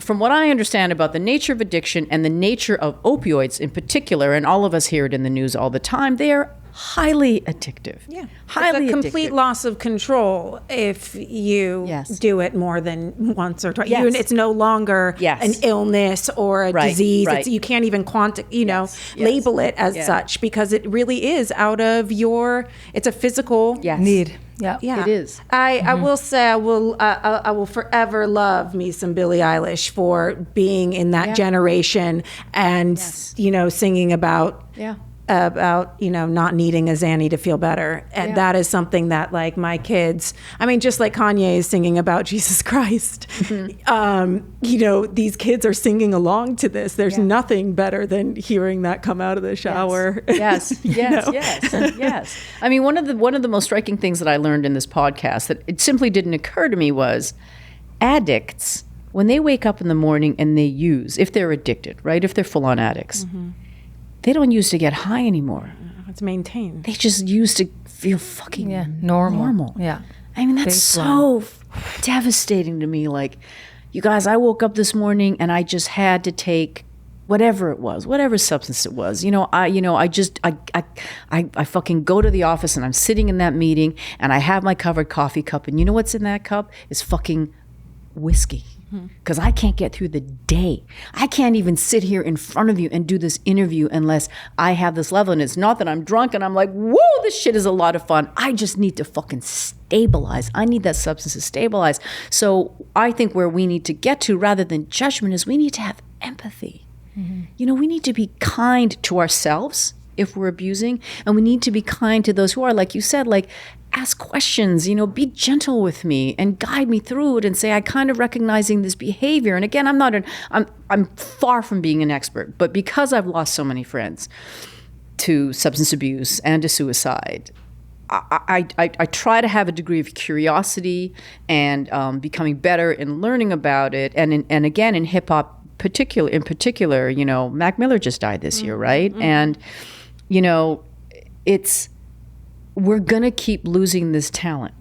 from what I understand about the nature of addiction and the nature of opioids in particular, and all of us hear it in the news all the time, they are highly addictive. Yeah. Highly it's a complete addictive. loss of control if you do it more than once or twice. Yes. It's no longer an illness or a disease. Right. It's, you can't even label it as such, because it really is out of it's a physical need. Yeah, it is. I will say I will forever love me some Billie Eilish for being in that generation and singing about not needing a Xanny to feel better. And that is something that, like, my kids, I mean, just like Kanye is singing about Jesus Christ, these kids are singing along to this. There's nothing better than hearing that come out of the shower. Yes. I mean, one of the most striking things that I learned in this podcast that it simply didn't occur to me was addicts, when they wake up in the morning and they use, if they're addicted, right? If they're full-on addicts, they don't use to get high anymore. It's maintained. They just use to feel fucking normal. Yeah. I mean, that's so devastating to me. Like, you guys, I woke up this morning and I just had to take whatever it was, whatever substance it was. I fucking go to the office and I'm sitting in that meeting and I have my covered coffee cup, and you know what's in that cup? Is fucking whiskey. Because I can't get through the day. I can't even sit here in front of you and do this interview unless I have this level. And it's not that I'm drunk and I'm like, whoa, this shit is a lot of fun. I just need to fucking stabilize. I need that substance to stabilize. So I think where we need to get to, rather than judgment, is we need to have empathy. We need to be kind to ourselves if we're abusing, and we need to be kind to those who are, like you said, like, ask questions, be gentle with me and guide me through it and say, I kind of recognizing this behavior. And again, I'm far from being an expert, but because I've lost so many friends to substance abuse and to suicide, I try to have a degree of curiosity and becoming better in learning about it. And again, in hip hop in particular, Mac Miller just died this year, right? And, we're going to keep losing this talent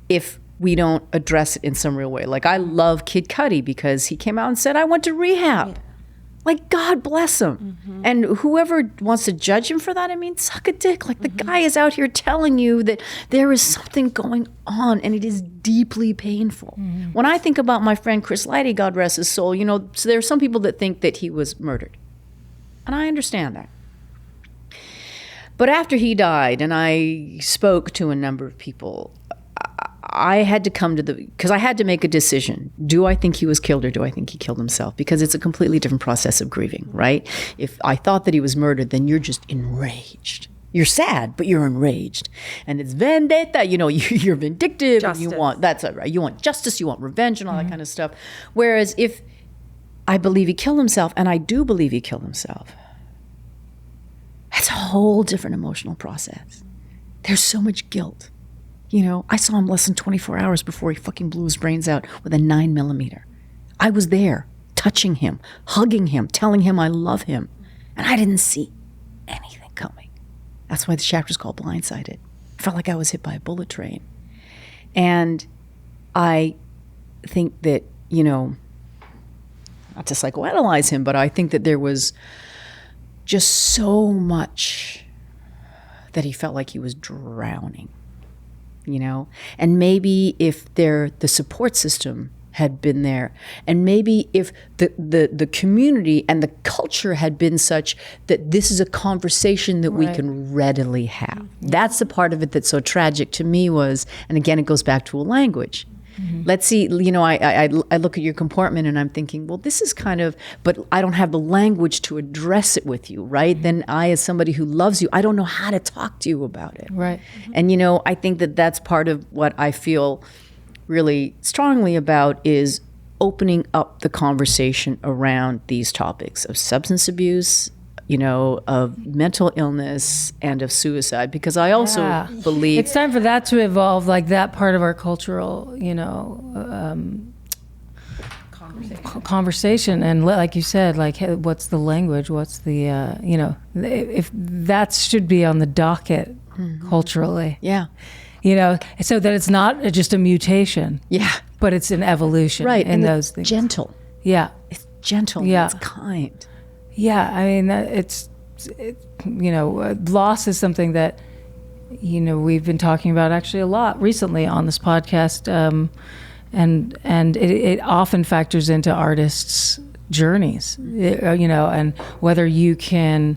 if we don't address it in some real way. Like, I love Kid Cudi because he came out and said, I went to rehab. Yeah. Like, God bless him. And whoever wants to judge him for that, I mean, suck a dick. Like, the guy is out here telling you that there is something going on and it is deeply painful. When I think about my friend Chris Lighty, God rest his soul, so there are some people that think that he was murdered. And I understand that. But after he died, and I spoke to a number of people, I had to come to because I had to make a decision. Do I think he was killed, or do I think he killed himself? Because it's a completely different process of grieving, right? If I thought that he was murdered, then you're just enraged. You're sad, but you're enraged. And it's vendetta, you're vindictive. Justice. And you want, that's right. You want justice, you want revenge and all that kind of stuff. Whereas if I believe he killed himself, and I do believe he killed himself, that's a whole different emotional process. There's so much guilt. I saw him less than 24 hours before he fucking blew his brains out with a 9mm. I was there, touching him, hugging him, telling him I love him. And I didn't see anything coming. That's why the chapter's called Blindsided. I felt like I was hit by a bullet train. And I think that, not to psychoanalyze him, but I think that there was just so much that he felt like he was drowning, and maybe if the support system had been there, and maybe if the community and the culture had been such that this is a conversation that we can readily have. That's the part of it that's so tragic to me was, and again, it goes back to a language. Let's see, I look at your comportment and I'm thinking, well, this is but I don't have the language to address it with you, right? Then I, as somebody who loves you, I don't know how to talk to you about it. Right. And, I think that that's part of what I feel really strongly about is opening up the conversation around these topics of substance abuse, of mental illness and of suicide, because I also believe it's time for that to evolve, like that part of our cultural, conversation. And like you said, like, hey, what's the language? What's the, if that should be on the docket culturally. Yeah. So that it's not just a mutation. Yeah. But it's an evolution. Right. In and those things. Gentle. Yeah. It's gentle. Yeah. It's kind. Yeah. I mean, loss is something that, we've been talking about actually a lot recently on this podcast. And it often factors into artists' journeys, and whether you can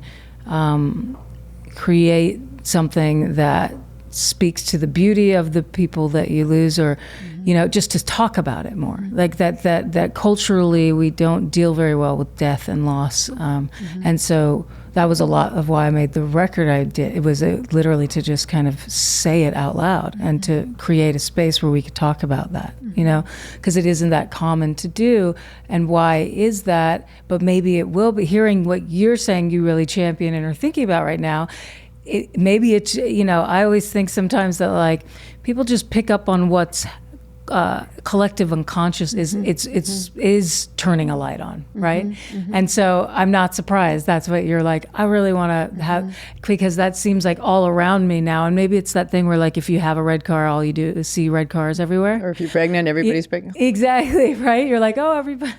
create something that speaks to the beauty of the people that you lose, or just to talk about it more. Like that culturally we don't deal very well with death and loss, and so that was a lot of why I made the record I did. It was literally to just kind of say it out loud and to create a space where we could talk about that, because it isn't that common to do. And why is that? But maybe it will be. Hearing what you're saying you really champion and are thinking about right now, maybe it's, I always think sometimes that like people just pick up on what's collective unconscious is turning a light on, right? And so I'm not surprised. That's what you're like, I really want to have, because that seems like all around me now. And maybe it's that thing where like, if you have a red car, all you do is see red cars everywhere. Or if you're pregnant, everybody's pregnant. Exactly, right? You're like, oh, everybody.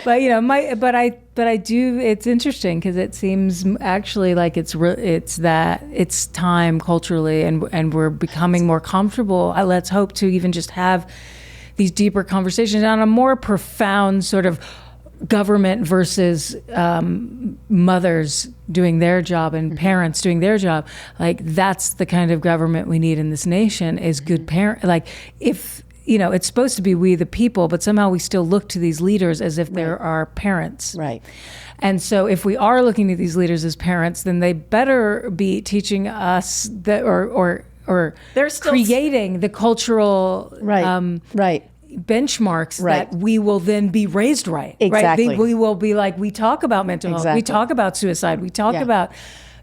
But I do. It's interesting because it seems actually like it's time culturally, and we're becoming more comfortable. Let's hope to even just have these deeper conversations on a more profound sort of government versus mothers doing their job and parents doing their job. Like that's the kind of government we need in this nation. Is good parent. Like if. It's supposed to be we the people, but somehow we still look to these leaders as if they're our parents. Right. And so if we are looking at these leaders as parents, then they better be teaching us that or they're still creating the cultural benchmarks that we will then be raised right. Exactly. Right? We will be like, we talk about mental health, we talk about suicide, we talk about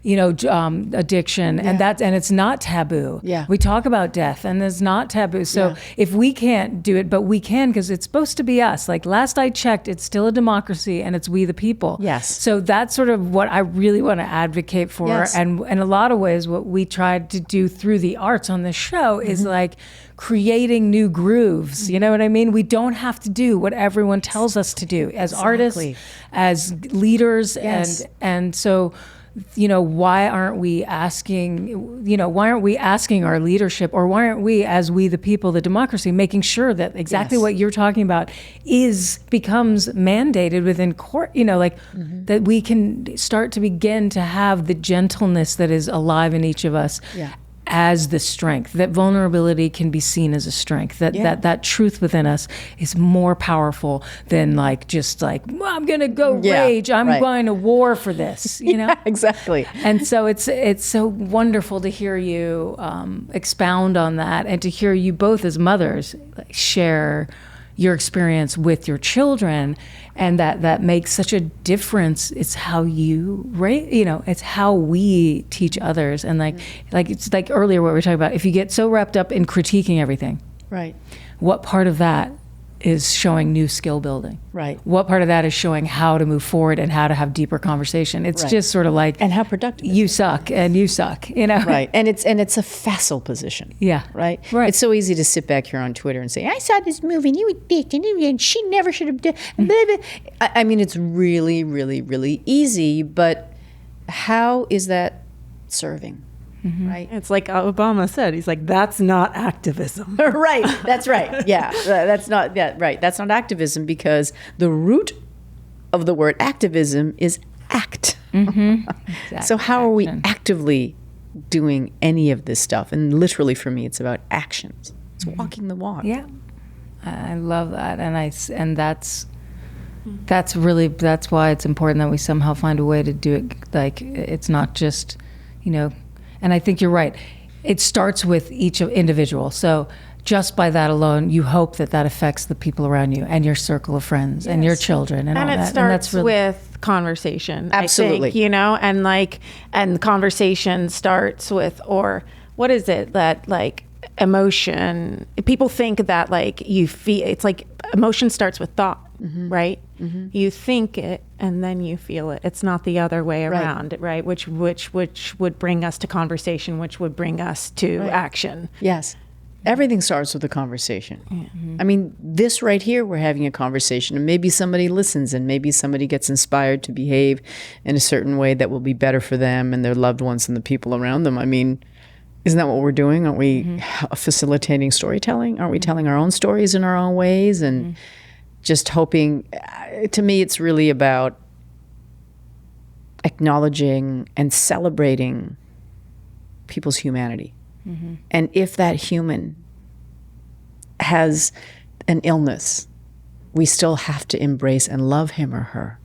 addiction, and it's not taboo. Yeah. We talk about death, and it's not taboo. So if we can't do it, but we can, because it's supposed to be us. Like last I checked, it's still a democracy, and it's we the people. Yes. So that's sort of what I really want to advocate for. Yes. And in a lot of ways, what we tried to do through the arts on this show is like creating new grooves. You know what I mean? We don't have to do what everyone tells us to do as artists, as leaders, and so. Why aren't we asking our leadership, or why aren't we, as we the people, the democracy, making sure that exactly what you're talking about becomes mandated within court, that we can start to begin to have the gentleness that is alive in each of us. As the strength, that vulnerability can be seen as a strength, that truth within us is more powerful than just well, I'm going to go rage. I'm going to war for this, Exactly. And so it's so wonderful to hear you expound on that, and to hear you both as mothers share your experience with your children, and that makes such a difference. It's how you it's how we teach others. And like it's like earlier what we were talking about, if you get so wrapped up in critiquing everything, right, what part of that is showing new skill building? Right. What part of that is showing how to move forward and how to have deeper conversation? It's just sort of like, and how productive you suck and you suck, Right. And it's a facile position. Yeah. Right. Right. It's so easy to sit back here on Twitter and say, I saw this movie and you were dick and she never should have done. I mean, it's really, really, really easy, but how is that serving? Right. It's like Obama said. He's like, that's not activism. Right. That's right. Yeah. That's not right. That's not activism, because the root of the word activism is act. Exactly. So how are we actively doing any of this stuff? And literally for me, it's about actions. It's walking the walk. Yeah. I love that. And that's why it's important that we somehow find a way to do it. Like, it's not just, and I think you're right. It starts with each individual. So just by that alone, you hope that affects the people around you and your circle of friends and your children and all that. And it starts with conversation. Absolutely. I think, and the conversation starts with, or what is it that emotion, people think that like you feel, it's like emotion starts with thought, right? You think it and then you feel it. It's not the other way around, right? Which would bring us to conversation, which would bring us to action. Yes. Everything starts with a conversation. I mean, this right here, we're having a conversation, and maybe somebody listens, and maybe somebody gets inspired to behave in a certain way that will be better for them and their loved ones and the people around them. I mean, isn't that what we're doing? Aren't we facilitating storytelling? Aren't we telling our own stories in our own ways? And just hoping, to me, it's really about acknowledging and celebrating people's humanity. And if that human has an illness, we still have to embrace and love him or her.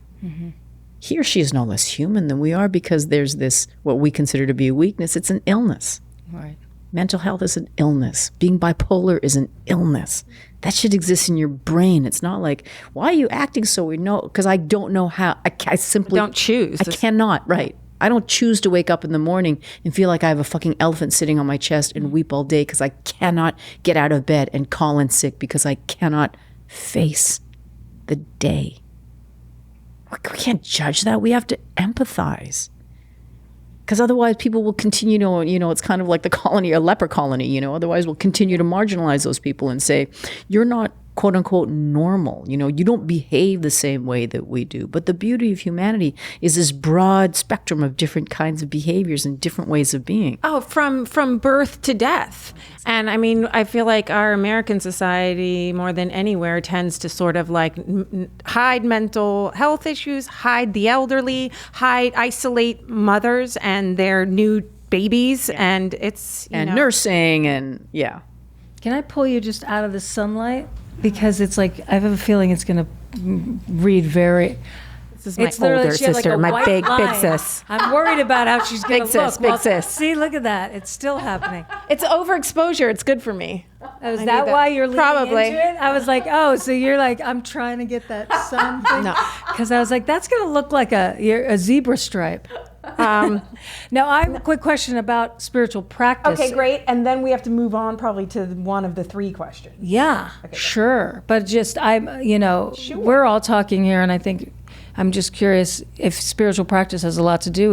He or she is no less human than we are, because there's this, what we consider to be a weakness. It's an illness. Right. Mental health is an illness. Being bipolar is an illness. That should exist in your brain. It's not like, why are you acting so weird? No, because I don't know how. I simply don't choose. I cannot, right. I don't choose to wake up in the morning and feel like I have a fucking elephant sitting on my chest and weep all day because I cannot get out of bed and call in sick because I cannot face the day. We can't judge that. We have to empathize. Because otherwise people will continue to, it's kind of like the colony, a leper colony, otherwise we'll continue to marginalize those people and say, you're not quote unquote normal. You don't behave the same way that we do. But the beauty of humanity is this broad spectrum of different kinds of behaviors and different ways of being. Oh, from birth to death. And I mean, I feel like our American society more than anywhere tends to sort of like hide mental health issues, hide the elderly, isolate mothers and their new babies. And it's, nursing and Can I pull you just out of the sunlight? Because it's like, I have a feeling it's going to read very... This is my older sister, my big sis. I'm worried about how she's going to look. Big sis. See, look at that. It's still happening. It's overexposure. It's good for me. Is that why you're leaning Probably. into it? I was like, oh, so you're like, I'm trying to get that sun thing? No. Because I was like, that's going to look like a zebra stripe. Now, I have a quick question about spiritual practice. Okay, great. And then we have to move on probably to one of the three questions. Yeah, okay, sure. But just, sure. We're all talking here, and I think I'm just curious if spiritual practice has a lot to do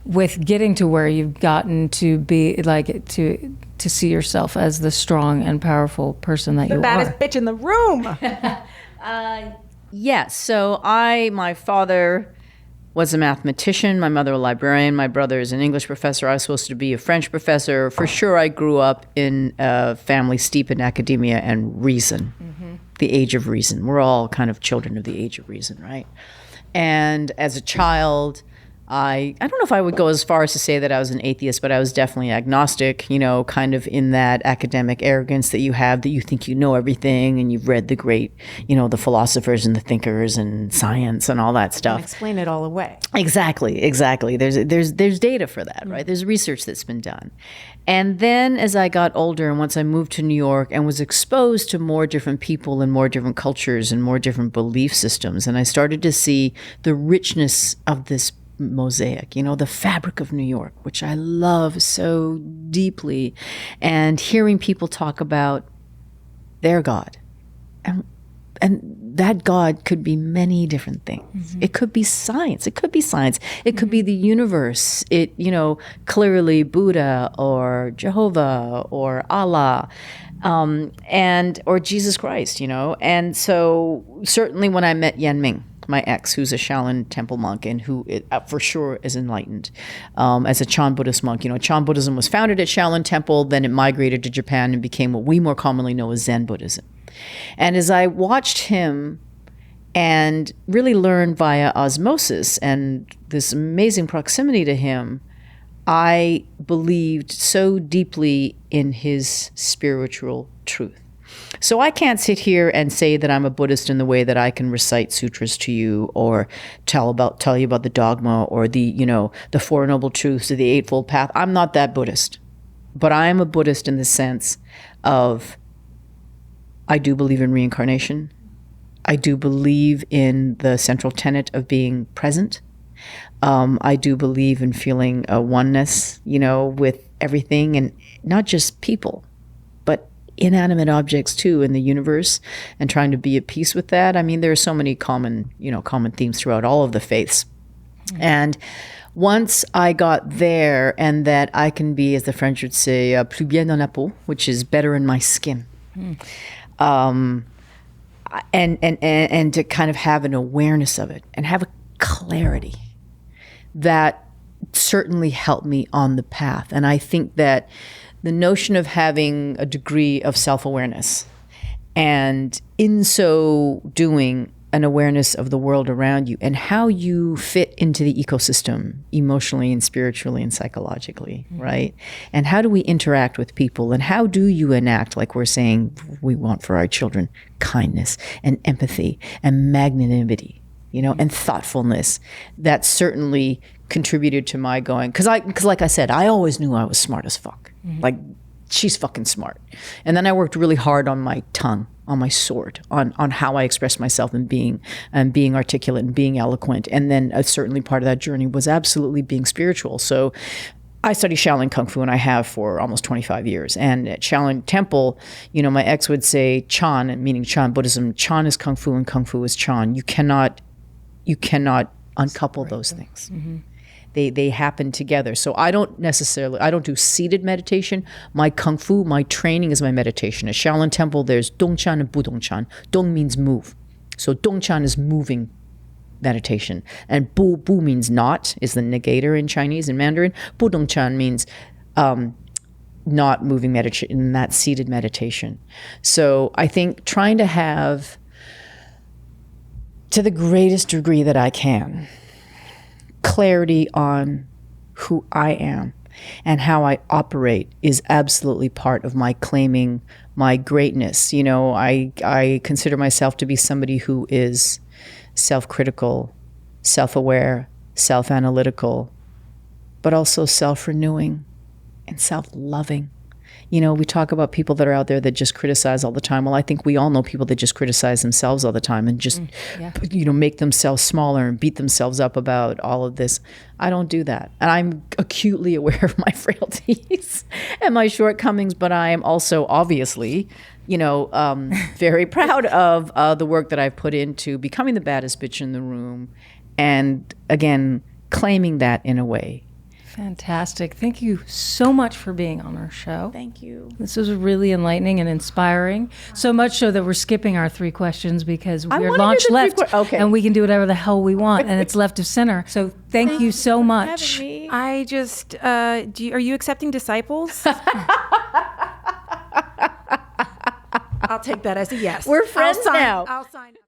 with getting to where you've gotten to be, like, to see yourself as the strong and powerful person that you are. The baddest bitch in the room. Yes. So my father was a mathematician, my mother a librarian, my brother is an English professor. I was supposed to be a French professor. For sure, I grew up in a family steeped in academia and reason, the age of reason. We're all kind of children of the age of reason, right? And as a child, I don't know if I would go as far as to say that I was an atheist, but I was definitely agnostic, kind of in that academic arrogance that you have, that you think you know everything and you've read the great, the philosophers and the thinkers and science and all that stuff. And explain it all away. Exactly. There's data for that, right? There's research that's been done. And then as I got older and once I moved to New York and was exposed to more different people and more different cultures and more different belief systems, and I started to see the richness of this mosaic, the fabric of New York, which I love so deeply, and hearing people talk about their God. And that God could be many different things. It could be science. It could be the universe. It, clearly Buddha or Jehovah or Allah, or Jesus Christ, And so certainly when I met Yan Ming, my ex, who's a Shaolin temple monk and who for sure is enlightened as a Chan Buddhist monk. Chan Buddhism was founded at Shaolin Temple, then it migrated to Japan and became what we more commonly know as Zen Buddhism. And as I watched him and really learned via osmosis and this amazing proximity to him, I believed so deeply in his spiritual truth. So I can't sit here and say that I'm a Buddhist in the way that I can recite sutras to you or tell you about the dogma or the Four Noble Truths or the Eightfold Path. I'm not that Buddhist. But I am a Buddhist in the sense of I do believe in reincarnation. I do believe in the central tenet of being present. I do believe in feeling a oneness, with everything, and not just people, but inanimate objects too in the universe, and trying to be at peace with that. I mean, there are so many common themes throughout all of the faiths. And once I got there, and that I can be, as the French would say, plus bien dans la peau, which is better in my skin. And to kind of have an awareness of it and have a clarity that certainly helped me on the path. And I think that the notion of having a degree of self-awareness, and in so doing, an awareness of the world around you and how you fit into the ecosystem emotionally and spiritually and psychologically, right? And how do we interact with people, and how do you enact, like we're saying we want for our children, kindness and empathy and magnanimity, and thoughtfulness. That certainly contributed to my going, because like I said, I always knew I was smart as fuck. Like, she's fucking smart. And then I worked really hard on my tongue, on my sword, on how I express myself, and being articulate and being eloquent. And then certainly part of that journey was absolutely being spiritual. So I study Shaolin Kung Fu, and I have for almost 25 years. And at Shaolin Temple, my ex would say Chan, meaning Chan Buddhism. Chan is Kung Fu and Kung Fu is Chan. You cannot uncouple those things. They happen together. So I don't do seated meditation. My Kung Fu, my training is my meditation. At Shaolin Temple, there's Dongchan and Budongchan. Dong means move. So Dongchan is moving meditation. And Bu means not, is the negator in Chinese and Mandarin. Budongchan means not moving meditation, in that seated meditation. So I think trying to have, to the greatest degree that I can, clarity on who I am and how I operate is absolutely part of my claiming my greatness. I consider myself to be somebody who is self-critical, self-aware, self-analytical, but also self-renewing and self-loving. We talk about people that are out there that just criticize all the time. Well, I think we all know people that just criticize themselves all the time and just, make themselves smaller and beat themselves up about all of this. I don't do that. And I'm acutely aware of my frailties and my shortcomings, but I am also obviously, very proud of the work that I've put into becoming the baddest bitch in the room. And again, claiming that in a way. Fantastic. Thank you so much for being on our show. Thank you. This was really enlightening and inspiring. So much so that we're skipping our 3 questions because we're Launch Left, and we can do whatever the hell we want, and it's left of center. So thank you so much. I just, are you accepting disciples? I'll take that as a yes. We're friends now. I'll sign up.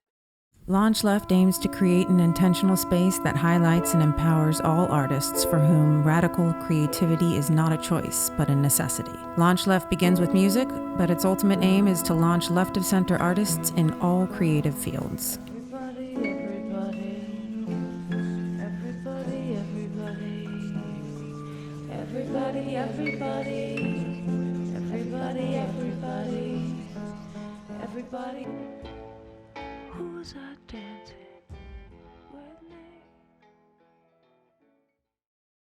LaunchLeft aims to create an intentional space that highlights and empowers all artists for whom radical creativity is not a choice, but a necessity. LaunchLeft begins with music, but its ultimate aim is to launch left-of-center artists in all creative fields. Who's a